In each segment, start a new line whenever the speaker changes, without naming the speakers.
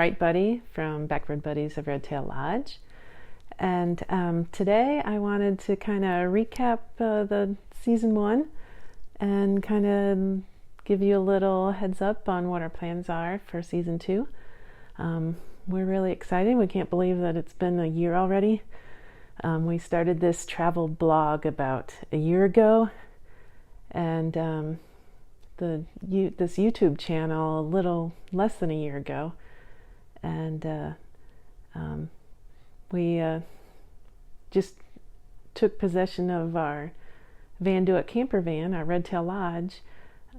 Wright Buddy from Backward Buddies of Redtail Lodge, and today I wanted to kind of recap the season 1 and kind of give you a little heads up on what our plans are for season 2. We're really excited. We can't believe that it's been a year already. We started this travel blog about a year ago, and this YouTube channel a little less than a year ago, and we just took possession of our Van Do It camper van, our Redtail Lodge,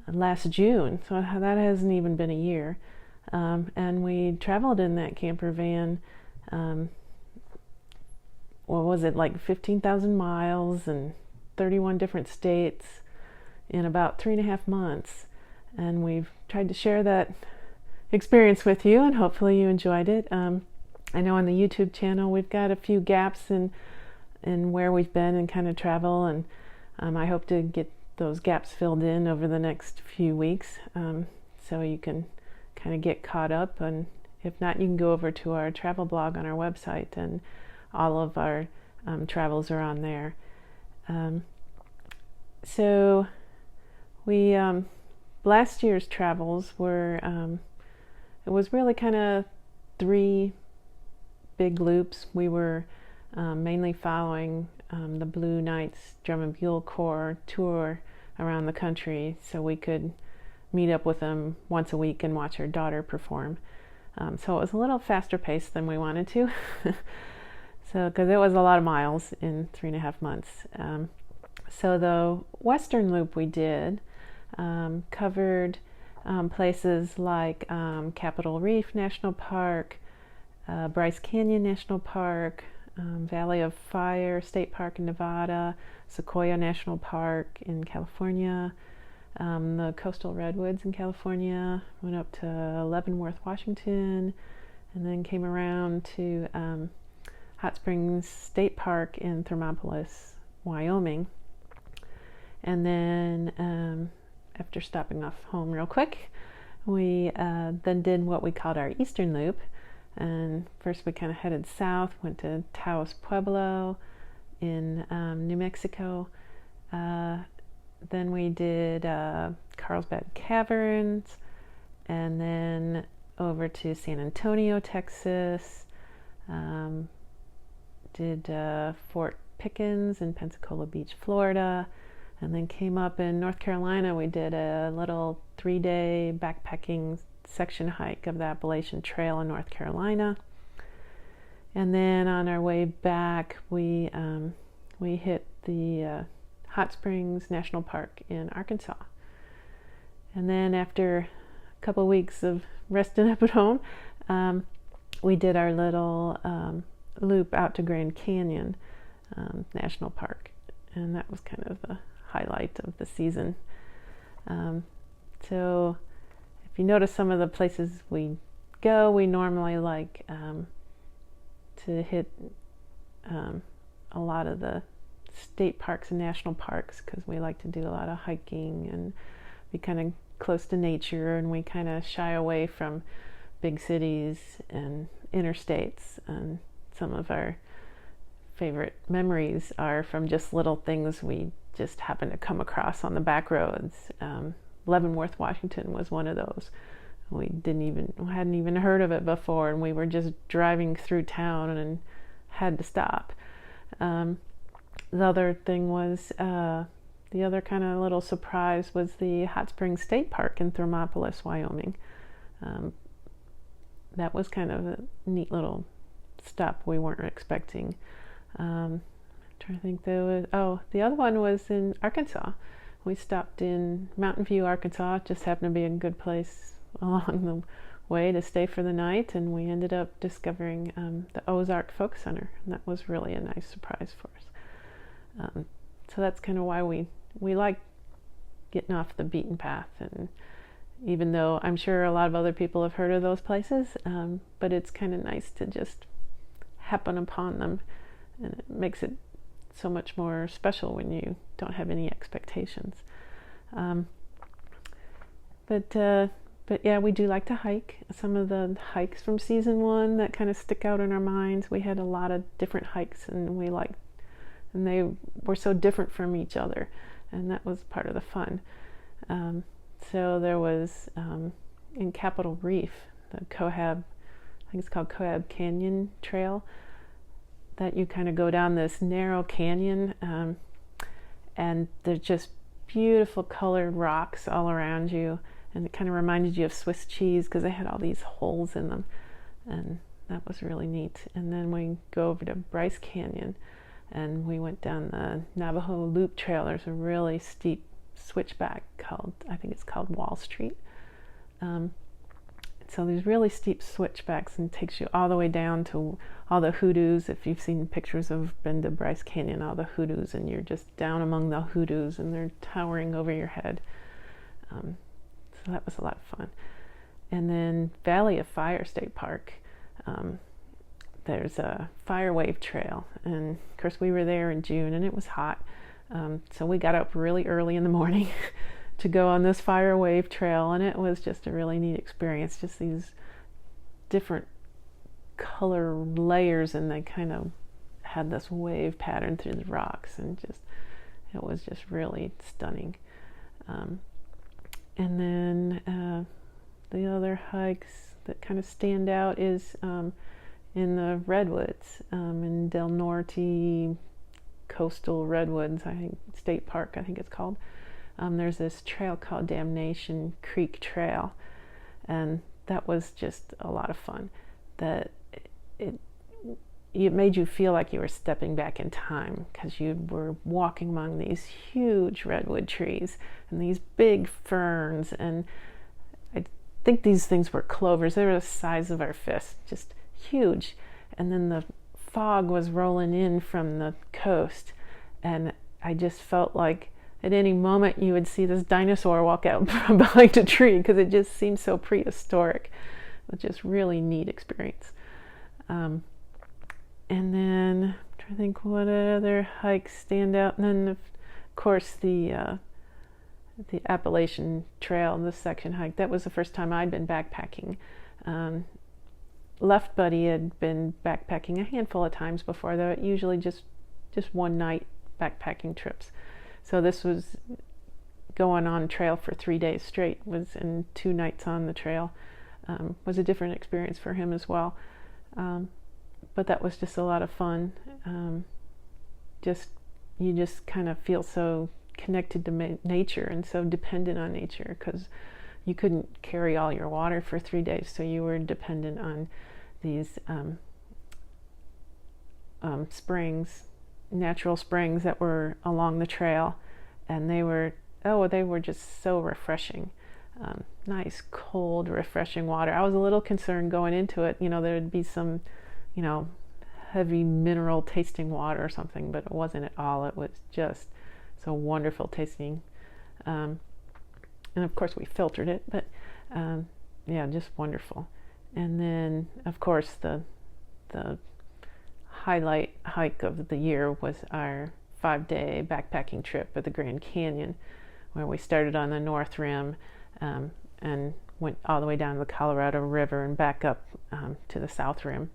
last June, so that hasn't even been a year, and we traveled in that camper van, what was it, like 15,000 miles and 31 different states in about 3.5 months, and we've tried to share that experience with you, and hopefully you enjoyed it. I know on the YouTube channel we've got a few gaps in where we've been and kind of travel, and I hope to get those gaps filled in over the next few weeks, so you can kind of get caught up, and if not, you can go over to our travel blog on our website, and all of our travels are on there. So we last year's travels were it was really kind of 3 big loops. We were mainly following the Blue Knights Drum and Bugle Corps tour around the country, so we could meet up with them once a week and watch our daughter perform. So it was a little faster paced than we wanted to, so because it was a lot of miles in 3.5 months. So the Western Loop we did covered places like Capitol Reef National Park, Bryce Canyon National Park, Valley of Fire State Park in Nevada, Sequoia National Park in California, the Coastal Redwoods in California, went up to Leavenworth, Washington, and then came around to Hot Springs State Park in Thermopolis, Wyoming. And then after stopping off home real quick, we then did what we called our Eastern Loop. And first we kind of headed south, went to Taos Pueblo in New Mexico. Then we did Carlsbad Caverns, and then over to San Antonio, Texas. Did Fort Pickens in Pensacola Beach, Florida. And then came up in North Carolina. We did a little 3-day backpacking section hike of the Appalachian Trail in North Carolina. And then on our way back, we hit the Hot Springs National Park in Arkansas. And then after a couple weeks of resting up at home, we did our little loop out to Grand Canyon National Park. And that was kind of the highlight of the season. So if you notice some of the places we go, we normally like to hit a lot of the state parks and national parks, because we like to do a lot of hiking and be kind of close to nature, and we kind of shy away from big cities and interstates. And some of our favorite memories are from just little things we just happened to come across on the back roads. Leavenworth, Washington was one of those. We hadn't even heard of it before, and we were just driving through town and had to stop. The other thing was, the other kind of little surprise was the Hot Springs State Park in Thermopolis, Wyoming. That was kind of a neat little stop we weren't expecting. I'm trying to think, the other one was in Arkansas. We stopped in Mountain View, Arkansas. It just happened to be a good place along the way to stay for the night, and we ended up discovering the Ozark Folk Center, and that was really a nice surprise for us. So that's kind of why we like getting off the beaten path, and even though I'm sure a lot of other people have heard of those places, but it's kind of nice to just happen upon them, and it makes it so much more special when you don't have any expectations. But But yeah, we do like to hike. Some of the hikes from season 1 that kind of stick out in our minds, we had a lot of different hikes, and and they were so different from each other, and that was part of the fun. So there was in Capitol Reef, the Cohab, I think it's called Cohab Canyon Trail, that you kind of go down this narrow canyon, and there's just beautiful colored rocks all around you, and it kind of reminded you of Swiss cheese because they had all these holes in them, and that was really neat. And then we go over to Bryce Canyon, and we went down the Navajo Loop Trail. There's a really steep switchback I think it's called Wall Street. So these really steep switchbacks, and takes you all the way down to all the hoodoos. If you've seen pictures of been to Bryce Canyon, all the hoodoos, and you're just down among the hoodoos, and they're towering over your head. So that was a lot of fun. And then Valley of Fire State Park, there's a fire wave trail, and of course we were there in June and it was hot, so we got up really early in the morning to go on this fire wave trail, and it was just a really neat experience. Just these different color layers, and they kind of had this wave pattern through the rocks, and it was just really stunning. And then the other hikes that kind of stand out is in the Redwoods, in Del Norte Coastal Redwoods, I think State Park, I think it's called. There's this trail called Damnation Creek Trail, and that was just a lot of fun. That it made you feel like you were stepping back in time, because you were walking among these huge redwood trees and these big ferns, and I think these things were clovers. They were the size of our fists, just huge. And then the fog was rolling in from the coast, and I just felt like at any moment you would see this dinosaur walk out from behind a tree, because it just seemed so prehistoric. It was just really neat experience. And then I'm trying to think what other hikes stand out. And then of course the Appalachian Trail, the section hike. That was the first time I'd been backpacking. Left Buddy had been backpacking a handful of times before, though usually just one night backpacking trips. So this was going on trail for 3 days straight, and 2 nights on the trail. Was a different experience for him as well. But that was just a lot of fun. You just kind of feel so connected to nature and so dependent on nature, because you couldn't carry all your water for 3 days, so you were dependent on these springs, natural springs that were along the trail, and they were just so refreshing. Nice, cold, refreshing water. I was a little concerned going into it, there would be some, heavy mineral tasting water or something, but it wasn't at all. It was just so wonderful tasting. And of course we filtered it, but yeah, just wonderful. And then of course the highlight hike of the year was our 5-day backpacking trip at the Grand Canyon, where we started on the North Rim and went all the way down to the Colorado River and back up to the South Rim.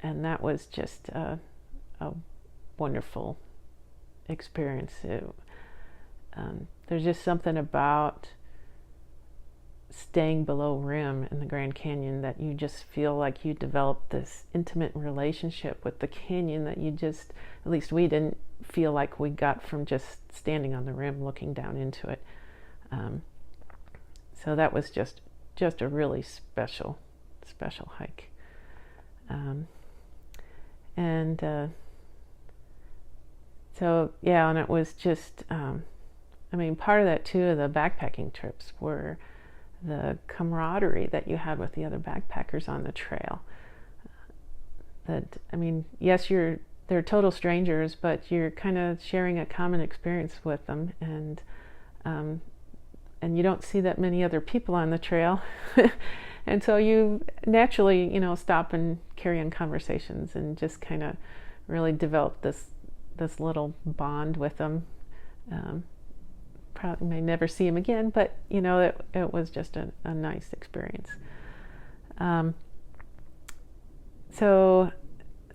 And that was just a wonderful experience. There's just something about staying below rim in the Grand Canyon that you just feel like you develop this intimate relationship with the canyon that at least we didn't feel like we got from just standing on the rim looking down into it. So that was just a really special hike. So yeah, and it was just, part of that too, of the backpacking trips were the camaraderie that you had with the other backpackers on the trail. Yes, they're total strangers, but you're kind of sharing a common experience with them, and you don't see that many other people on the trail. And so you naturally, stop and carry on conversations and just kind of really develop this little bond with them. probably may never see him again, but it was just a nice experience. So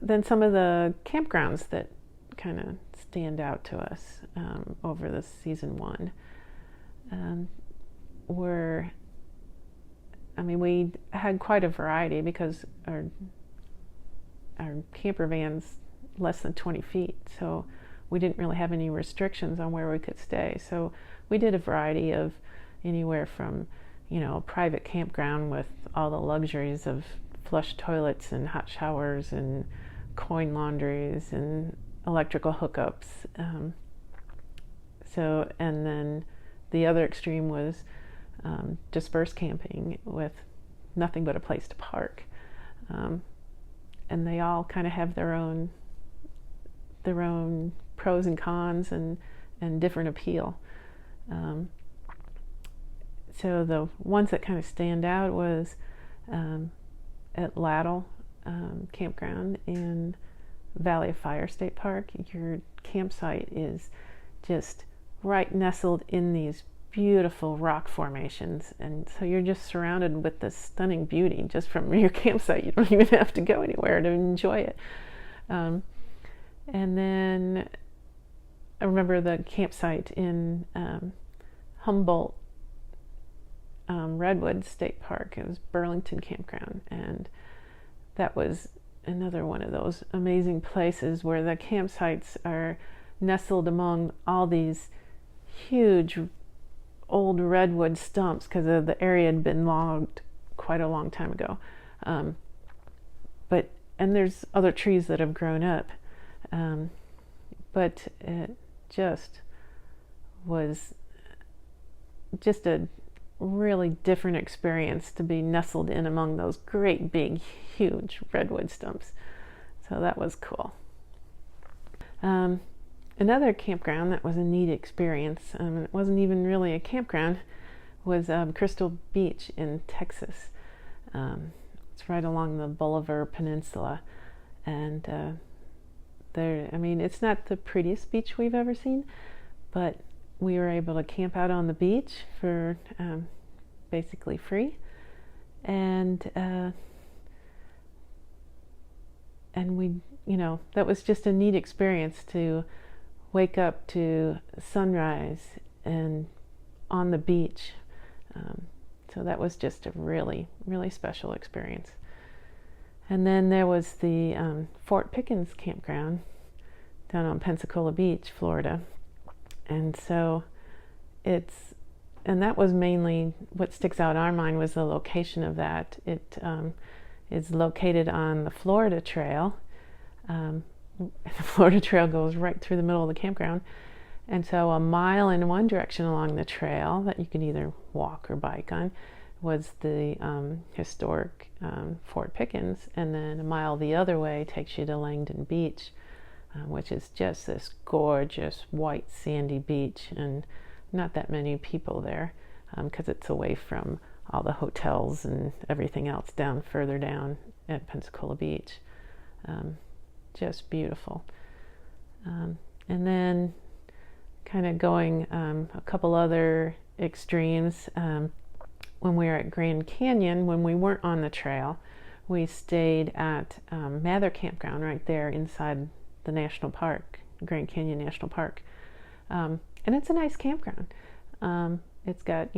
then some of the campgrounds that kind of stand out to us over the season one were, we had quite a variety because our camper van's less than 20 feet, so we didn't really have any restrictions on where we could stay. So we did a variety of anywhere from, a private campground with all the luxuries of flush toilets and hot showers and coin laundries and electrical hookups. And then the other extreme was dispersed camping with nothing but a place to park. And they all kind of have their own pros and cons and different appeal. So the ones that kind of stand out was at Laddle Campground in Valley of Fire State Park. Your campsite is just right nestled in these beautiful rock formations, and so you're just surrounded with this stunning beauty just from your campsite. You don't even have to go anywhere to enjoy it. And then I remember the campsite in Humboldt Redwood State Park. It was Burlington Campground, and that was another one of those amazing places where the campsites are nestled among all these huge old redwood stumps because the area had been logged quite a long time ago. And there's other trees that have grown up. But it just was just a really different experience to be nestled in among those great big huge redwood stumps. So that was cool. Another campground that was a neat experience, it wasn't even really a campground, was Crystal Beach in Texas. It's right along the Bolivar Peninsula, and it's not the prettiest beach we've ever seen, but we were able to camp out on the beach for basically free, and we, that was just a neat experience to wake up to sunrise and on the beach. So that was just a really, really special experience. And then there was the Fort Pickens campground down on Pensacola Beach, Florida. And so that was mainly what sticks out in our mind was the location of that. It is located on the Florida Trail. The Florida Trail goes right through the middle of the campground. And so a mile in one direction along the trail that you could either walk or bike on was the historic Fort Pickens, and then a mile the other way takes you to Langdon Beach, which is just this gorgeous white sandy beach, and not that many people there because it's away from all the hotels and everything else further down at Pensacola Beach. Just beautiful. And then kind of going a couple other extremes. When we were at Grand Canyon, when we weren't on the trail, we stayed at Mather Campground right there inside the national park, Grand Canyon National Park. And it's a nice campground. It's got,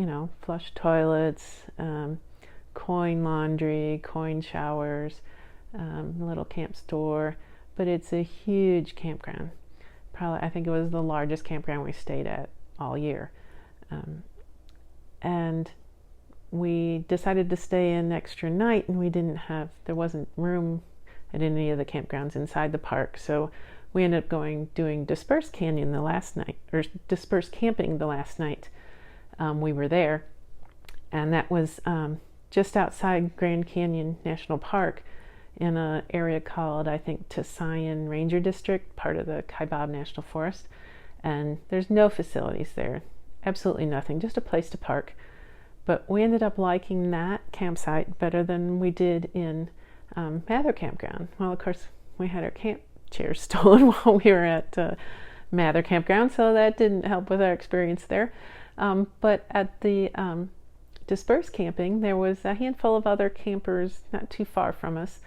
flush toilets, coin laundry, coin showers, little camp store, but it's a huge campground. Probably, I think it was the largest campground we stayed at all year. And we decided to stay an extra night, and there wasn't room at any of the campgrounds inside the park, so we ended up doing Dispersed Canyon the last night, or Dispersed Camping the last night we were there, and that was just outside Grand Canyon National Park in an area called, I think, Tusayan Ranger District, part of the Kaibab National Forest, and there's no facilities there, absolutely nothing, just a place to park. But we ended up liking that campsite better than we did in Mather Campground. Well, of course, we had our camp chairs stolen while we were at Mather Campground, so that didn't help with our experience there. But at the Dispersed Camping, there was a handful of other campers not too far from us,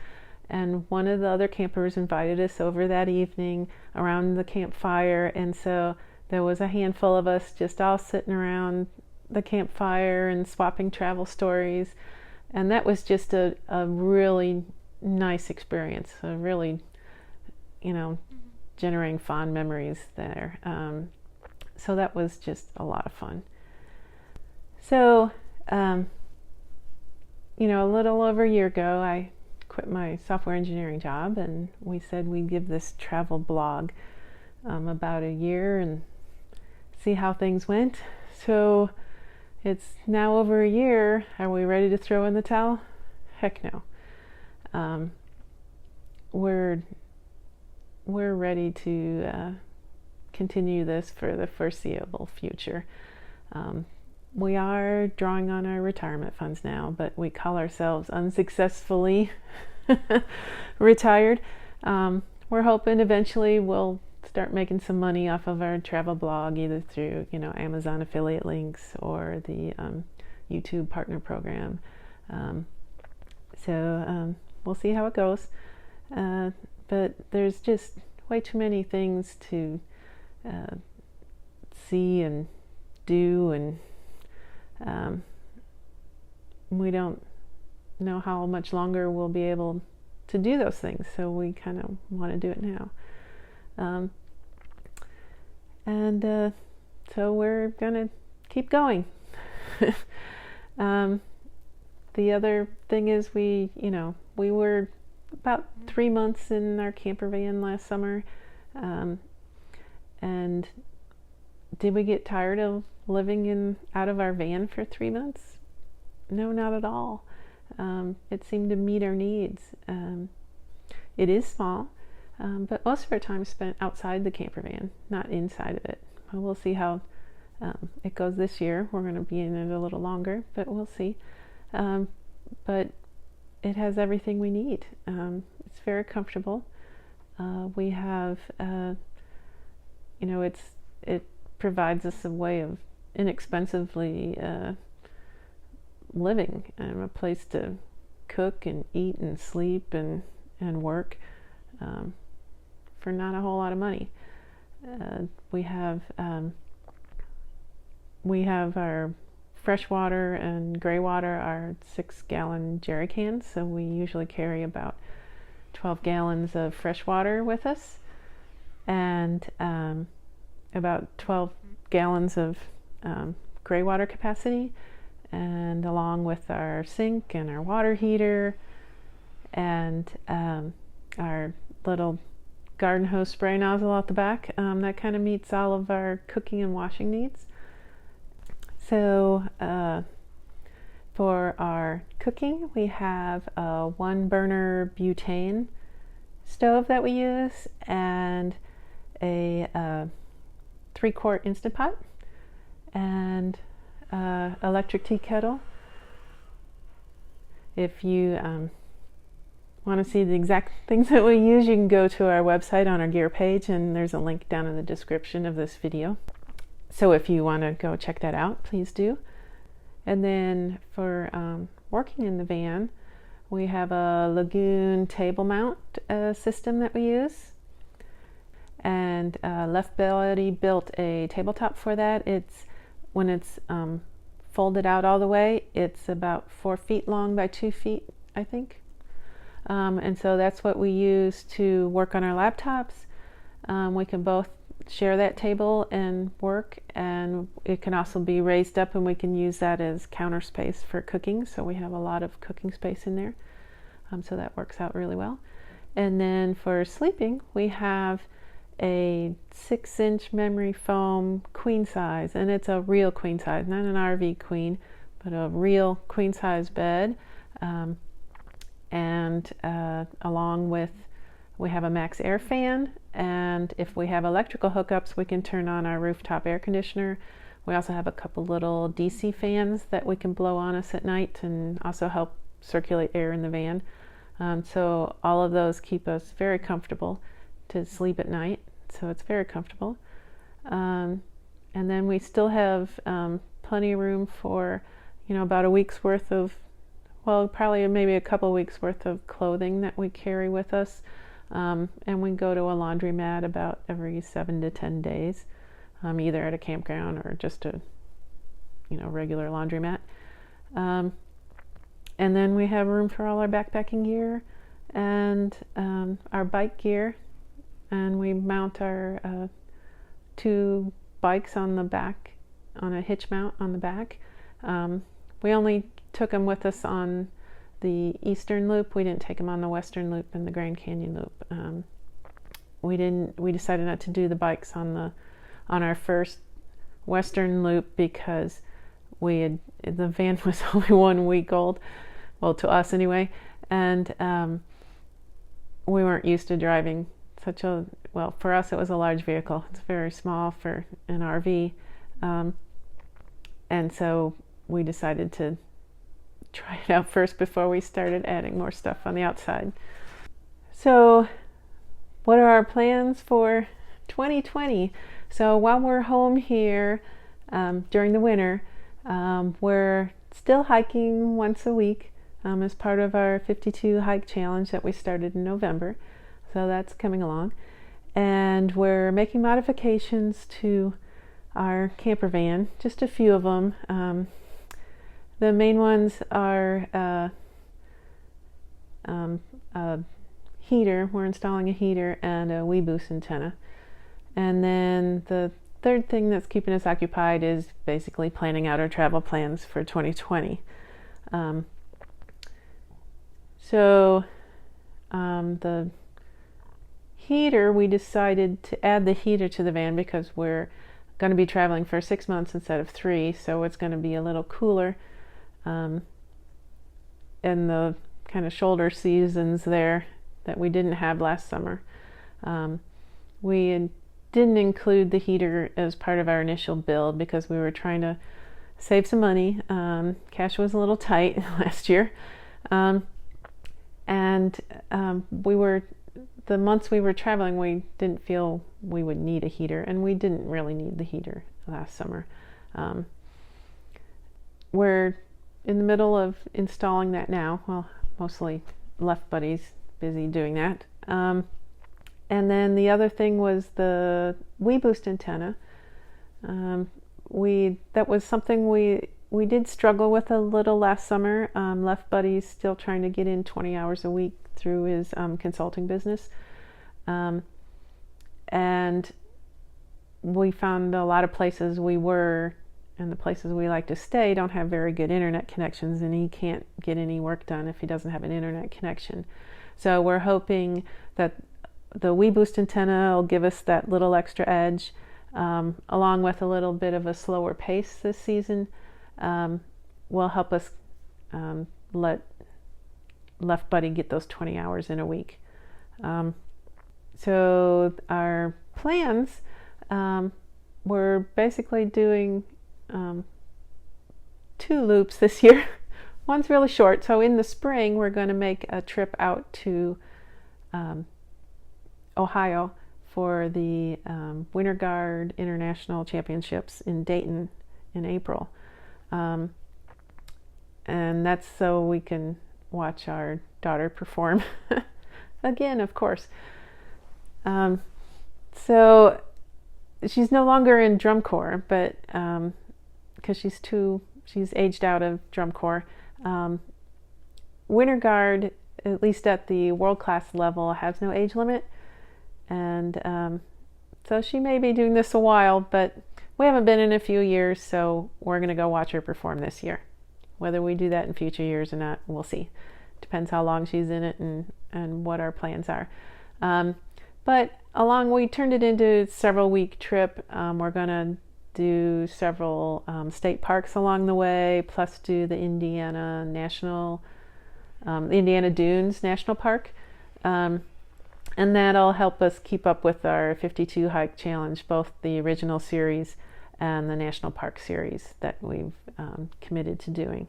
and one of the other campers invited us over that evening around the campfire, and so there was a handful of us just all sitting around the campfire and swapping travel stories, and that was just a really nice experience, a really, generating fond memories there. So that was just a lot of fun. So, a little over a year ago, I quit my software engineering job, and we said we'd give this travel blog about a year and see how things went. So it's now over a year. Are we ready to throw in the towel? Heck no. We're ready to continue this for the foreseeable future. We are drawing on our retirement funds now, but we call ourselves unsuccessfully retired. We're hoping eventually we'll start making some money off of our travel blog, either through Amazon affiliate links or the YouTube partner program. So we'll see how it goes. But there's just way too many things to see and do, and we don't know how much longer we'll be able to do those things, so we kind of want to do it now. So we're gonna keep going. The other thing is we were about 3 months in our camper van last summer, and did we get tired of living out of our van for 3 months? No, not at all. It seemed to meet our needs. It is small, but most of our time is spent outside the camper van, not inside of it. We'll see how it goes this year. We're going to be in it a little longer, but we'll see. But it has everything we need. It's very comfortable. We have, it provides us a way of inexpensively living, and a place to cook and eat and sleep and work for not a whole lot of money. We have our freshwater and gray water are 6-gallon jerry cans, so we usually carry about 12 gallons of fresh water with us, and about 12 gallons of gray water capacity, and along with our sink and our water heater and our little garden hose spray nozzle out the back, that kind of meets all of our cooking and washing needs. So for our cooking, we have a 1-burner butane stove that we use, and a 3-quart Instant Pot, and electric tea kettle. If you want to see the exact things that we use, you can go to our website on our gear page, and there's a link down in the description of this video. So if you want to go check that out, please do. And then for working in the van, we have a Lagoon table mount system that we use. And Left Belly built a tabletop for that. When it's folded out all the way, it's about 4 feet long by 2 feet, I think. And so that's what we use to work on our laptops. We can both share that table and work, and it can also be raised up, and we can use that as counter space for cooking, so we have a lot of cooking space in there, so that works out really well. And then for sleeping, we have a 6-inch memory foam queen size, and it's a real queen size, not an RV queen, but a real queen size bed, and along with, we have a max air fan, and if we have electrical hookups, we can turn on our rooftop air conditioner. We also have a couple little DC fans that we can blow on us at night and also help circulate air in the van. So all of those keep us very comfortable to sleep at night, so it's very comfortable. And then we still have plenty of room for, about a week's worth of, well, probably maybe a couple of weeks worth of clothing that we carry with us. And we go to a laundromat about every 7 to 10 days, either at a campground or just a, regular laundromat. And then we have room for all our backpacking gear and our bike gear. And we mount our 2 bikes on the back, on a hitch mount on the back. We only took them with us on the Eastern Loop. We didn't take them on the Western Loop and the Grand Canyon Loop. We decided not to do the bikes on our first Western Loop because the van was only 1 week old, well, to us anyway, and we weren't used to driving for us it was a large vehicle. It's very small for an RV, and so we decided to try it out first before we started adding more stuff on the outside. So what are our plans for 2020? So while we're home here during the winter, we're still hiking once a week as part of our 52 hike challenge that we started in November. So that's coming along. And we're making modifications to our camper van, just a few of them. The main ones are a heater. We're installing a heater and a WeBoost antenna. And then the third thing that's keeping us occupied is basically planning out our travel plans for 2020. The heater, we decided to add the heater to the van because we're going to be traveling for 6 months instead of 3, so it's going to be a little cooler in the kind of shoulder seasons there that we didn't have last summer. We didn't include the heater as part of our initial build because we were trying to save some money. Cash was a little tight last year. The months we were traveling, we didn't feel we would need a heater, and we didn't really need the heater last summer. We're in the middle of installing that now. Well, mostly Left Buddy's busy doing that. And then the other thing was the WeBoost antenna. That was something we did struggle with a little last summer. Left Buddy's still trying to get in 20 hours a week through his consulting business. And we found a lot of places and the places we like to stay don't have very good internet connections, and he can't get any work done if he doesn't have an internet connection. So we're hoping that the WeBoost antenna will give us that little extra edge, along with a little bit of a slower pace this season, will help us let Left Buddy get those 20 hours in a week. So our plans, we're basically doing 2 loops this year. One's really short. So in the spring, we're going to make a trip out to Ohio for the Winter Guard International Championships in Dayton in April. And that's so we can watch our daughter perform again, of course. So she's no longer in drum corps, but because she's aged out of drum corps. Winter Guard, at least at the world class level, has no age limit, and so she may be doing this a while, but we haven't been in a few years, so we're going to go watch her perform this year. Whether we do that in future years or not, we'll see. Depends how long she's in it and what our plans are. But we turned it into a several week trip. We're going to do several state parks along the way, plus do the Indiana Dunes National Park. And that'll help us keep up with our 52 hike challenge, both the original series and the National Park series that we've committed to doing.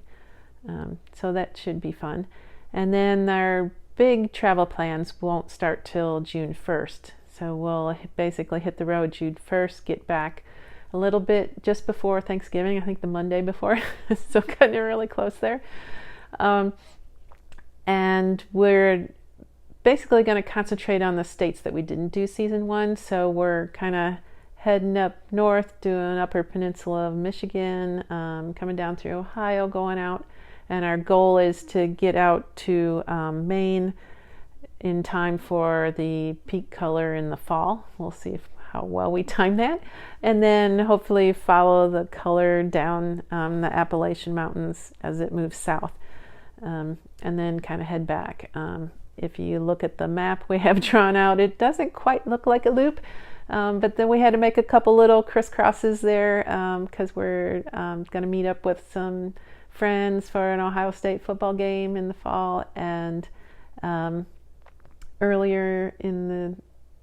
So that should be fun. And then our big travel plans won't start till June 1st. So we'll basically hit the road June 1st, get back a little bit just before Thanksgiving, I think the Monday before, so cutting it really close there. And we're basically going to concentrate on the states that we didn't do season 1. So we're kind of heading up north, doing Upper Peninsula of Michigan, coming down through Ohio, going out. And our goal is to get out to Maine in time for the peak color in the fall. We'll see how well we time that. And then hopefully follow the color down the Appalachian Mountains as it moves south. And then kind of head back. If you look at the map we have drawn out, it doesn't quite look like a loop. But then we had to make a couple little crisscrosses there because we're going to meet up with some friends for an Ohio State football game in the fall. And earlier in the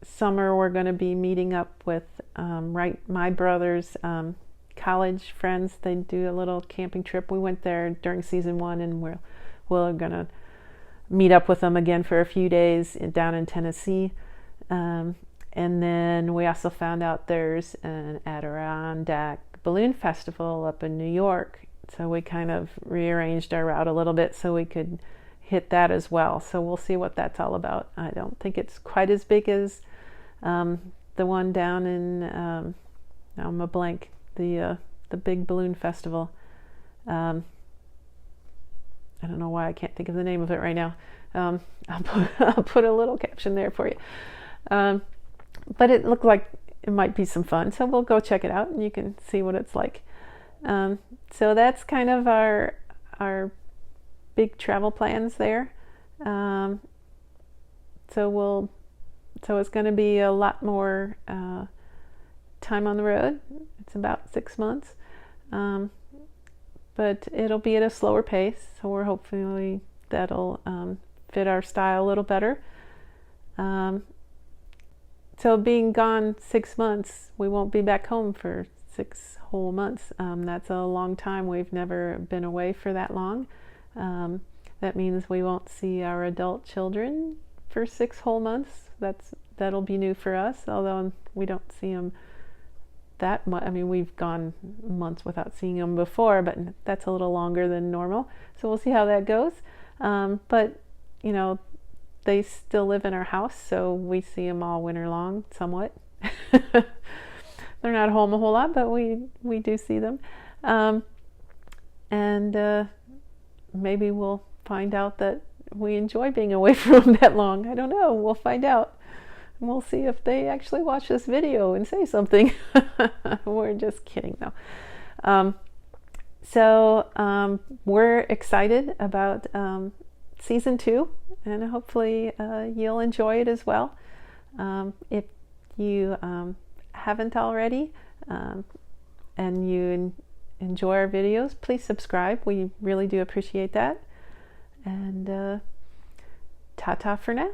summer, we're going to be meeting up with my brother's college friends. They do a little camping trip. We went there during season 1, and we're going to meet up with them again for a few days down in Tennessee. And then we also found out there's an Adirondack Balloon Festival up in New York. So we kind of rearranged our route a little bit so we could hit that as well. So we'll see what that's all about. I don't think it's quite as big as the one down in, now I'm a blank, the big balloon festival. I don't know why I can't think of the name of it right now. I'll put a little caption there for you. But it looked like it might be some fun, so we'll go check it out and you can see what it's like. So that's kind of our big travel plans there. So it's going to be a lot more time on the road. It's about 6 months, but it'll be at a slower pace. So we're hopefully that'll fit our style a little better. So being gone 6 months, we won't be back home for 6 whole months. That's a long time. We've never been away for that long. That means we won't see our adult children for 6 whole months. That'll be new for us, although we don't see them that much. I mean, we've gone months without seeing them before, but that's a little longer than normal. So we'll see how that goes. But, you know, they still live in our house, so we see them all winter long, somewhat. They're not home a whole lot, but we do see them. And maybe we'll find out that we enjoy being away from them that long. I don't know. We'll find out. And we'll see if they actually watch this video and say something. We're just kidding, though. So we're excited about season 2, and hopefully you'll enjoy it as well. If you haven't already and you enjoy our videos, please subscribe. We really do appreciate that. And ta-ta for now.